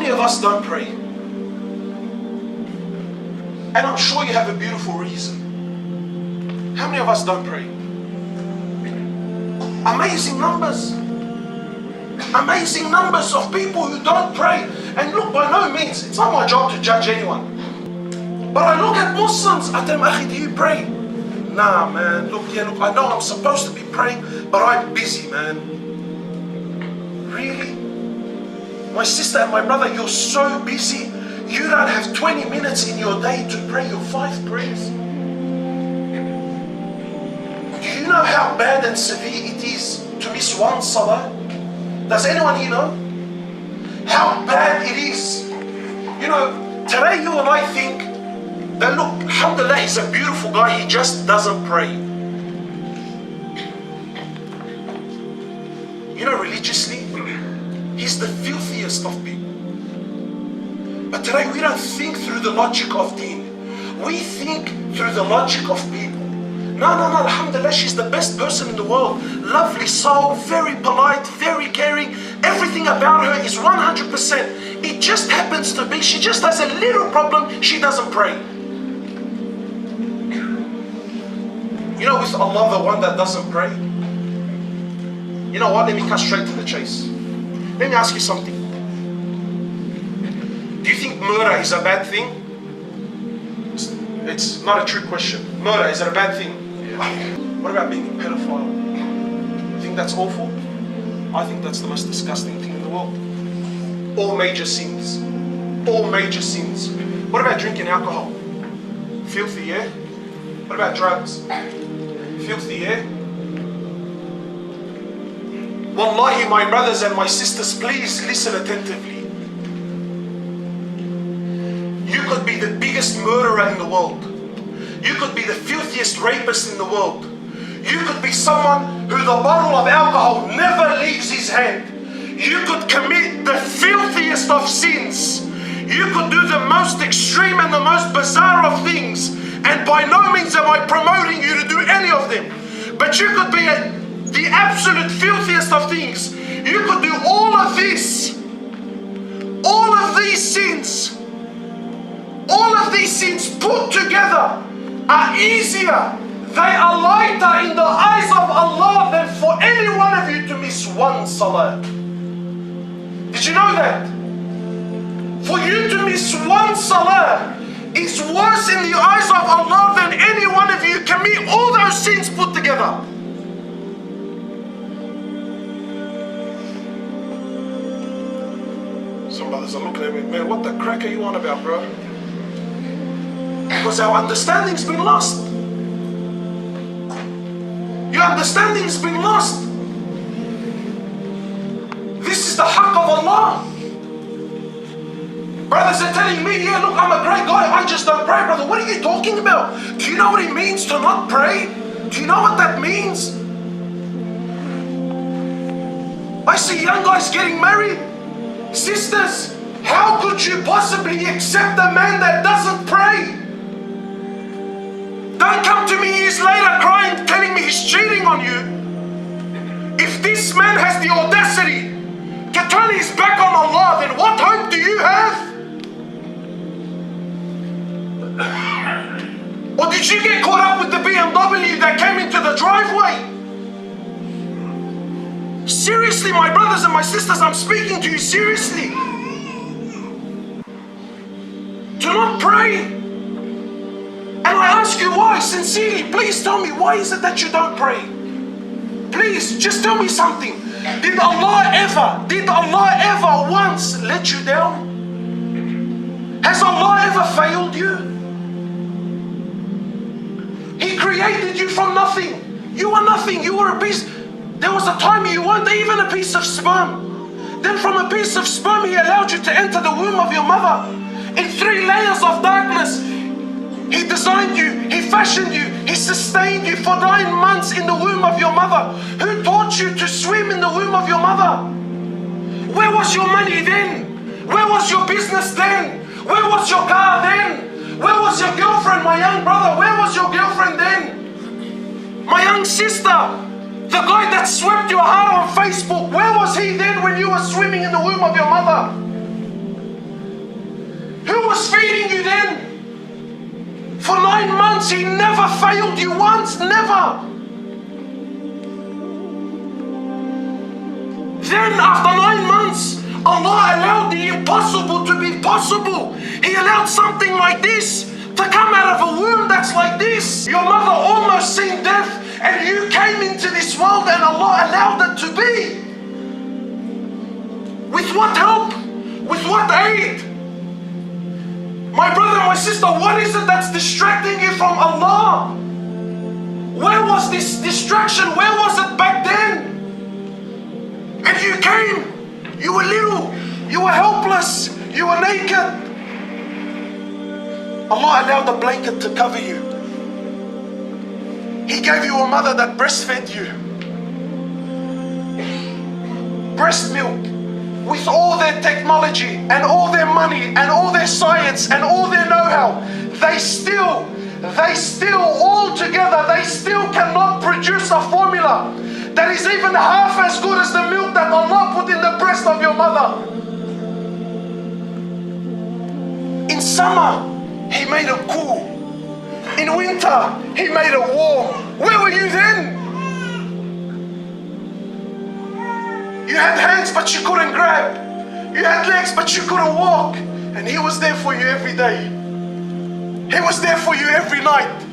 many of us don't pray? And I'm sure you have a beautiful reason. How many of us don't pray? Amazing numbers. Amazing numbers of people who don't pray. And look, by no means, it's not my job to judge anyone. But I look at Muslims, I tell them, Akhi, do you pray? Nah, man, look, I know I'm supposed to be praying, but I'm busy, man. Really? My sister and my brother, you're so busy, you don't have 20 minutes in your day to pray your 5 prayers. Do you know how bad and severe it is to miss one salah? Does anyone here know? How bad it is. You know, today you and I think that, look, alhamdulillah, he's a beautiful guy, he just doesn't pray. You know, religiously, he's the filthiest of people. But today we don't think through the logic of deen. We think through the logic of people. No, alhamdulillah, she's the best person in the world. Lovely soul, very polite, very caring. Everything about her is 100%. It just happens to be, she just has a little problem, she doesn't pray. You know, with Allah, the one that doesn't pray? You know what, let me cut straight to the chase. Let me ask you something. Do you think murder is a bad thing? It's not a true question. Murder, is it a bad thing? Yeah. What about being a pedophile? You think that's awful? I think that's the most disgusting thing in the world. All major sins. All major sins. What about drinking alcohol? Filthy, yeah? What about drugs? Filthy, yeah? Wallahi, my brothers and my sisters, please listen attentively. You could be the biggest murderer in the world. You could be the filthiest rapist in the world. You could be someone who the bottle of alcohol never leaves his hand. You could commit the filthiest of sins. You could do the most extreme and the most bizarre of things. And by no means am I promoting you to do any of them. But you could be the absolute filthiest of things. You could do all of this. All of these sins. All of these sins put together are easier. They are lighter in the eyes of Allah than for any one of you to miss one salah. Did you know that? For you to miss one salah is worse in the eyes of Allah than any one of you commit all those sins put together. Some brothers are looking at me, man, what the crack are you on about, bro? Because our understanding's been lost. Your understanding's been lost. This is the haqq of Allah. Brothers are telling me, yeah, look, I'm a great guy, I just don't pray. Brother, what are you talking about? Do you know what it means to not pray? Do you know what that means? I see young guys getting married. Sisters, how could you possibly accept a man that doesn't pray? Don't come to me years later crying, telling me he's cheating on you. If this man has the audacity to turn his back on Allah, then what hope do you have? Or did you get caught up with the BMW that came into the driveway? Seriously, my brothers and my sisters, I'm speaking to you seriously. Do not pray. And I ask you why, sincerely, please tell me, why is it that you don't pray? Please, just tell me something. Did Allah ever once let you down? Has Allah ever failed you? He created you from nothing. You were nothing, you were a piece. There was a time you weren't even a piece of sperm. Then from a piece of sperm, He allowed you to enter the womb of your mother. In 3 layers of darkness, He designed you, He fashioned you, He sustained you for 9 months in the womb of your mother. Who taught you to swim in the womb of your mother? Where was your money then? Where was your business then? Where was your car then? Where was your girlfriend, my young brother? Where was your girlfriend then? My young sister, the guy that swept your heart on Facebook, where was he then when you were swimming in the womb of your mother? Who was feeding you then? For 9 months, He never failed you once, never. Then after 9 months, Allah allowed the impossible to be possible. He allowed something like this to come out of a womb that's like this. Your mother almost seen death and you came into this world and Allah allowed it to be. With what help? With what aid? My brother, my sister, what is it that's distracting you from Allah? Where was this distraction? Where was it back then? And you came, you were little, you were helpless, you were naked. Allah allowed the blanket to cover you. He gave you a mother that breastfed you. Breast milk. With all their technology and all their money and all their science and all their know-how, they still all together, they still cannot produce a formula that is even half as good as the milk that Allah put in the breast of your mother. In summer, He made it cool. In winter, He made it warm. Where were you then? You had hands but you couldn't grab. You had legs but you couldn't walk. And He was there for you every day. He was there for you every night.